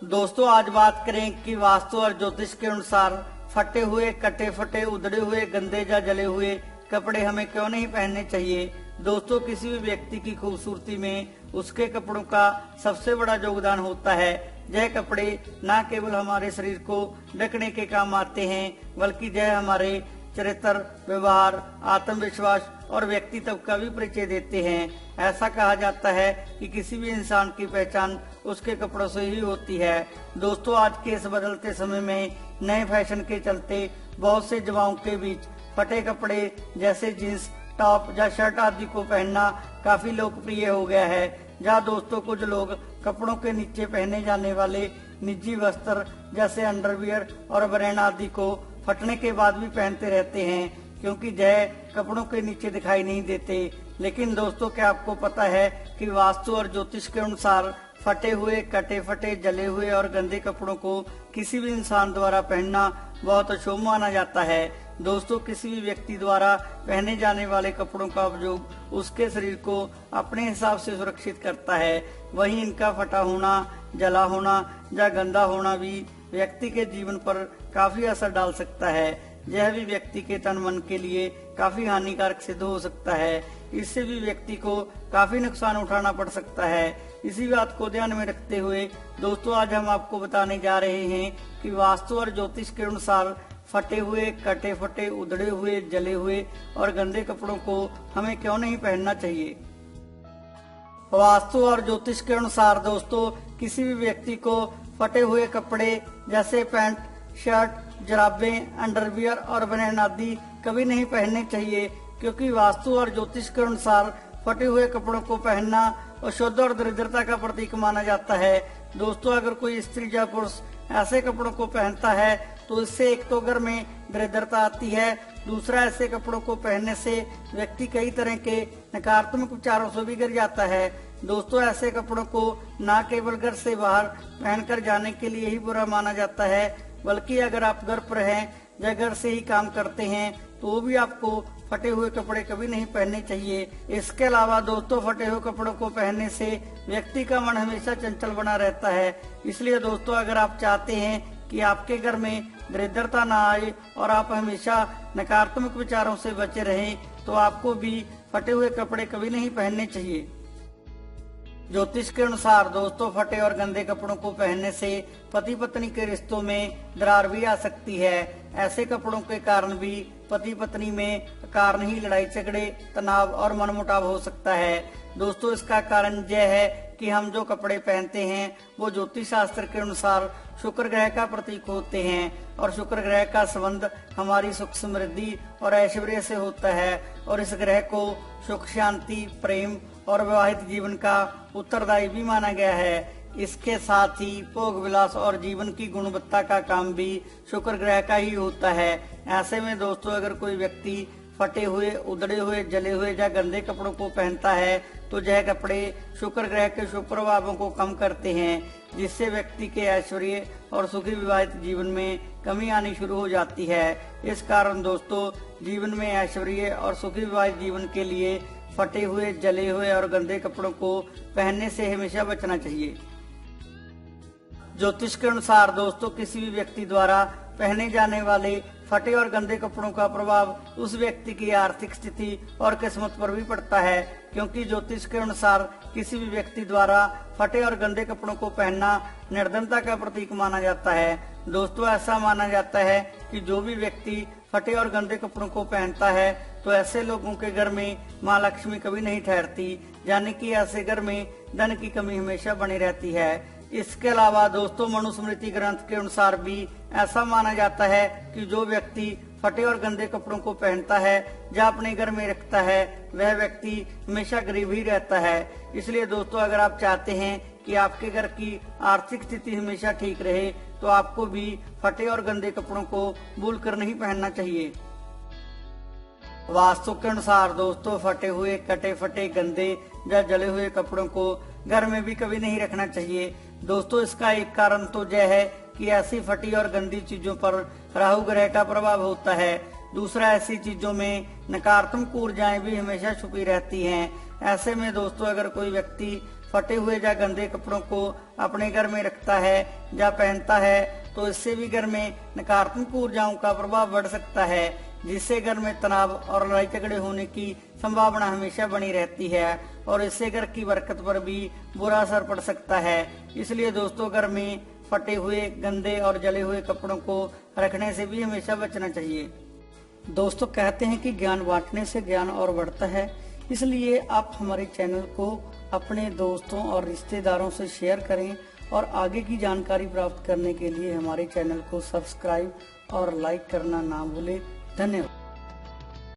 दोस्तों आज बात करें कि वास्तु और ज्योतिष के अनुसार फटे हुए, कटे फटे, उधड़े हुए, गंदे या जले हुए कपड़े हमें क्यों नहीं पहनने चाहिए। दोस्तों किसी भी व्यक्ति की खूबसूरती में उसके कपड़ों का सबसे बड़ा योगदान होता है। यह कपड़े न केवल हमारे शरीर को ढकने के काम आते हैं, बल्कि यह हमारे चरित्र, व्यवहार, आत्मविश्वास और व्यक्तित्व का भी परिचय देते हैं। ऐसा कहा जाता है कि किसी भी इंसान की पहचान उसके कपड़ों से ही होती है। दोस्तों आज के इस बदलते समय में नए फैशन के चलते बहुत से युवाओं के बीच फटे कपड़े जैसे जींस, टॉप या शर्ट आदि को पहनना काफी लोकप्रिय हो गया है। जहाँ दोस्तों कुछ लोग कपड़ों के नीचे पहने जाने वाले निजी वस्त्र जैसे अंडरवियर और बनियान आदि को फटने के बाद भी पहनते रहते हैं, क्योंकि यह कपड़ों के नीचे दिखाई नहीं देते। लेकिन दोस्तों क्या आपको पता है कि वास्तु और ज्योतिष के अनुसार फटे हुए, कटे फटे, जले हुए और गंदे कपड़ों को किसी भी इंसान द्वारा पहनना बहुत अशुभ माना जाता है। दोस्तों किसी भी व्यक्ति द्वारा पहने जाने वाले कपड़ों का उपयोग उसके शरीर को अपने हिसाब से सुरक्षित करता है। वहीं इनका फटा होना, जला होना या गंदा होना भी व्यक्ति के जीवन पर काफी असर डाल सकता है। यह भी व्यक्ति के तन मन के लिए काफी हानिकारक सिद्ध हो सकता है। इससे भी व्यक्ति को काफी नुकसान उठाना पड़ सकता है। इसी बात को ध्यान में रखते हुए दोस्तों आज हम आपको बताने जा रहे हैं कि वास्तु और ज्योतिष के अनुसार फटे हुए, कटे फटे, उधड़े हुए, जले हुए और गंदे कपड़ों को हमें क्यों नहीं पहनना चाहिए। वास्तु और ज्योतिष के अनुसार दोस्तों किसी भी व्यक्ति को फटे हुए कपड़े जैसे पैंट, शर्ट, जुराबें, अंडरवियर और बनियान आदि कभी नहीं पहनने चाहिए, क्योंकि वास्तु और ज्योतिष के अनुसार फटे हुए कपड़ों को पहनना अशुद्ध और दरिद्रता का प्रतीक माना जाता है। दोस्तों अगर कोई स्त्री या पुरुष ऐसे कपड़ों को पहनता है तो इससे एक तो घर में दरिद्रता आती है, दूसरा ऐसे कपड़ों को पहनने से व्यक्ति कई तरह के नकारात्मक विचारों से भी गिर जाता है। दोस्तों ऐसे कपड़ों को न केवल घर से बाहर पहनकर जाने के लिए ही बुरा माना जाता है, बल्कि अगर आप घर पर हैं या घर से ही काम करते हैं तो भी आपको फटे हुए कपड़े कभी नहीं पहनने चाहिए। इसके अलावा दोस्तों फटे हुए कपड़ों को पहनने से व्यक्ति का मन हमेशा चंचल बना रहता है। इसलिए दोस्तों अगर आप चाहते हैं कि आपके घर में दरिद्रता ना आए और आप हमेशा नकारात्मक विचारों से बचे रहें, तो आपको भी फटे हुए कपड़े कभी नहीं पहनने चाहिए। ज्योतिष के अनुसार दोस्तों फटे और गंदे कपड़ों को पहनने से पति पत्नी के रिश्तों में दरार भी आ सकती है। ऐसे कपड़ों के कारण भी पति पत्नी में कारण ही लड़ाई झगड़े, तनाव और मनमुटाव हो सकता है। दोस्तों इसका कारण यह है कि हम जो कपड़े पहनते हैं वो ज्योतिष शास्त्र के अनुसार शुक्र ग्रह का प्रतीक होते हैं, और शुक्र ग्रह का संबंध हमारी सुख समृद्धि और ऐश्वर्य से होता है, और इस ग्रह को सुख, शांति, प्रेम और विवाहित जीवन का उत्तरदायी भी माना गया है। इसके साथ ही भोग विलास और जीवन की गुणवत्ता का काम भी शुक्र ग्रह का ही होता है। ऐसे में दोस्तों अगर कोई व्यक्ति फटे हुए, उधड़े हुए, जले हुए या गंदे कपड़ों को पहनता है तो यह कपड़े शुक्र ग्रह के शुभ प्रभावों को कम करते हैं, जिससे व्यक्ति के ऐश्वर्य और सुखी विवाहित जीवन में कमी आनी शुरू हो जाती है। इस कारण दोस्तों जीवन में ऐश्वर्य और सुखी विवाहित जीवन के लिए फटे हुए, जले हुए और गंदे कपड़ों को पहनने से हमेशा बचना चाहिए। ज्योतिष के अनुसार दोस्तों किसी भी व्यक्ति द्वारा पहने जाने वाले फटे और गंदे कपड़ों का प्रभाव उस व्यक्ति की आर्थिक स्थिति और किस्मत पर भी पड़ता है, क्योंकि ज्योतिष के अनुसार किसी भी व्यक्ति द्वारा फटे और गंदे कपड़ों को पहनना निर्धनता का प्रतीक माना जाता है। दोस्तों ऐसा माना जाता है कि जो भी व्यक्ति फटे और गंदे कपड़ों को पहनता है तो ऐसे लोगों के घर में माँ लक्ष्मी कभी नहीं ठहरती, यानी कि ऐसे घर में धन की कमी हमेशा बनी रहती है। इसके अलावा दोस्तों मनुस्मृति ग्रंथ के अनुसार भी ऐसा माना जाता है कि जो व्यक्ति फटे और गंदे कपड़ों को पहनता है या अपने घर में रखता है वह व्यक्ति हमेशा गरीब ही रहता है। इसलिए दोस्तों अगर आप चाहते हैं कि आपके घर की आर्थिक स्थिति हमेशा ठीक रहे तो आपको भी फटे और गंदे कपड़ों को भूल कर नहीं पहनना चाहिए। वास्तु के अनुसार दोस्तों फटे हुए, कटे फटे, गंदे या जले हुए कपड़ों को घर में भी कभी नहीं रखना चाहिए। दोस्तों इसका एक कारण तो यह है कि ऐसी फटी और गंदी चीजों पर राहु ग्रह का प्रभाव होता है। दूसरा ऐसी चीजों में नकारात्मक ऊर्जाएं भी हमेशा छुपी रहती हैं। ऐसे में दोस्तों अगर कोई व्यक्ति फटे हुए या गंदे कपड़ों को अपने घर में रखता है या पहनता है तो इससे भी घर में नकारात्मक ऊर्जाओं का प्रभाव बढ़ सकता है, जिससे घर में तनाव और लड़ाई झगड़े होने की संभावना हमेशा बनी रहती है और इससे घर की बरकत पर भी बुरा असर पड़ सकता है। इसलिए दोस्तों, घर में फटे हुए, गंदे और जले हुए कपड़ों को रखने से भी हमेशा बचना चाहिए। दोस्तों, कहते हैं कि ज्ञान बांटने से ज्ञान और बढ़ता है, इसलिए आप हमारे चैनल को अपने दोस्तों और रिश्तेदारों से शेयर करें और आगे की जानकारी प्राप्त करने के लिए हमारे चैनल को सब्सक्राइब और लाइक करना ना भूलें। धन्यवाद।